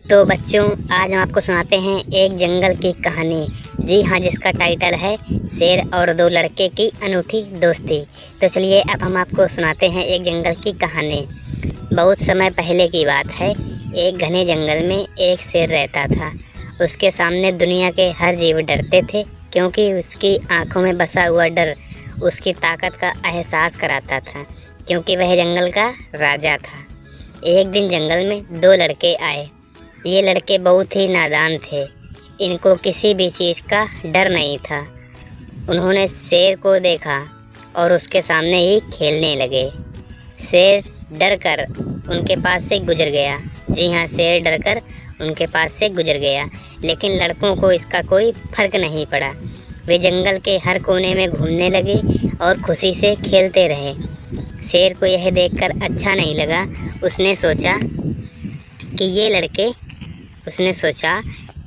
तो बच्चों, आज हम आपको सुनाते हैं एक जंगल की कहानी। जी हाँ, जिसका टाइटल है शेर और दो लड़के की अनूठी दोस्ती। तो चलिए अब हम आपको सुनाते हैं एक जंगल की कहानी। बहुत समय पहले की बात है। एक घने जंगल में एक शेर रहता था। उसके सामने दुनिया के हर जीव डरते थे, क्योंकि उसकी आंखों में बसा हुआ डर उसकी ताकत का एहसास कराता था, क्योंकि वह जंगल का राजा था। एक दिन जंगल में दो लड़के आए। ये लड़के बहुत ही नादान थे। इनको किसी भी चीज़ का डर नहीं था। उन्होंने शेर को देखा और उसके सामने ही खेलने लगे। शेर डर कर उनके पास से गुजर गया। जी हाँ, शेर डर कर उनके पास से गुजर गया, लेकिन लड़कों को इसका कोई फर्क नहीं पड़ा। वे जंगल के हर कोने में घूमने लगे और खुशी से खेलते रहे। शेर को यह देखकर अच्छा नहीं लगा। उसने सोचा कि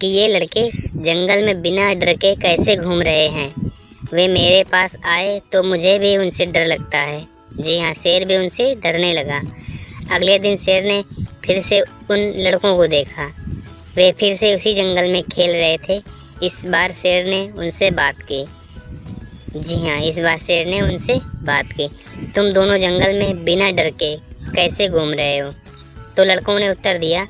ये लड़के जंगल में बिना डर के कैसे घूम रहे हैं। वे मेरे पास आए तो मुझे भी उनसे डर लगता है। जी हाँ, शेर भी उनसे डरने लगा। अगले दिन शेर ने फिर से उन लड़कों को देखा। वे फिर से उसी जंगल में खेल रहे थे। इस बार शेर ने उनसे बात की। जी हाँ, इस बार शेर ने उनसे बात की, तुम दोनों जंगल में बिना डर के कैसे घूम रहे हो? तो लड़कों ने उत्तर दिया,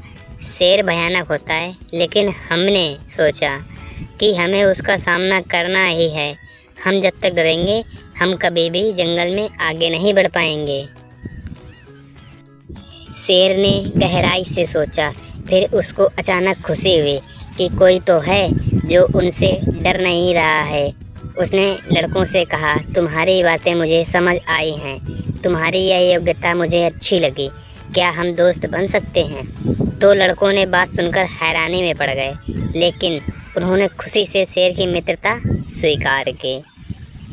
शेर भयानक होता है, लेकिन हमने सोचा कि हमें उसका सामना करना ही है। हम जब तक डरेंगे, हम कभी भी जंगल में आगे नहीं बढ़ पाएंगे। शेर ने गहराई से सोचा। फिर उसको अचानक खुशी हुई कि कोई तो है जो उनसे डर नहीं रहा है। उसने लड़कों से कहा, तुम्हारी बातें मुझे समझ आई हैं। तुम्हारी यह योग्यता मुझे अच्छी लगी। क्या हम दोस्त बन सकते हैं? तो लड़कों ने बात सुनकर हैरानी में पड़ गए, लेकिन उन्होंने खुशी से शेर की मित्रता स्वीकार की।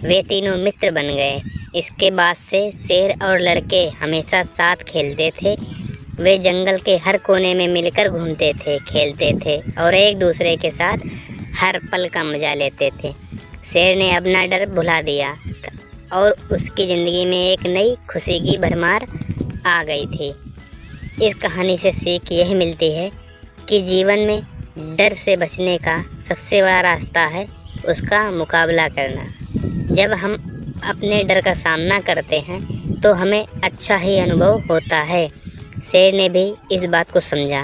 वे तीनों मित्र बन गए। इसके बाद से शेर और लड़के हमेशा साथ खेलते थे। वे जंगल के हर कोने में मिलकर घूमते थे, खेलते थे और एक दूसरे के साथ हर पल का मजा लेते थे। शेर ने अपना डर भुला दिया और उसकी ज़िंदगी में एक नई खुशी की भरमार आ गई थी। इस कहानी से सीख यह मिलती है कि जीवन में डर से बचने का सबसे बड़ा रास्ता है उसका मुकाबला करना। जब हम अपने डर का सामना करते हैं तो हमें अच्छा ही अनुभव होता है। शेर ने भी इस बात को समझा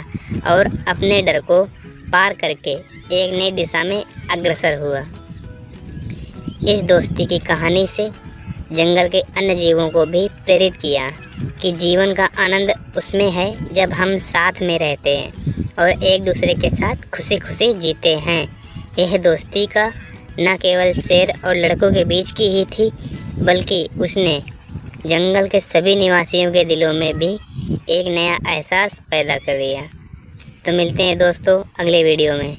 और अपने डर को पार करके एक नई दिशा में अग्रसर हुआ। इस दोस्ती की कहानी से जंगल के अन्य जीवों को भी प्रेरित किया कि जीवन का आनंद उसमें है जब हम साथ में रहते हैं और एक दूसरे के साथ खुशी खुशी जीते हैं। यह दोस्ती का न केवल शेर और लड़कों के बीच की ही थी, बल्कि उसने जंगल के सभी निवासियों के दिलों में भी एक नया एहसास पैदा कर दिया। तो मिलते हैं दोस्तों अगले वीडियो में।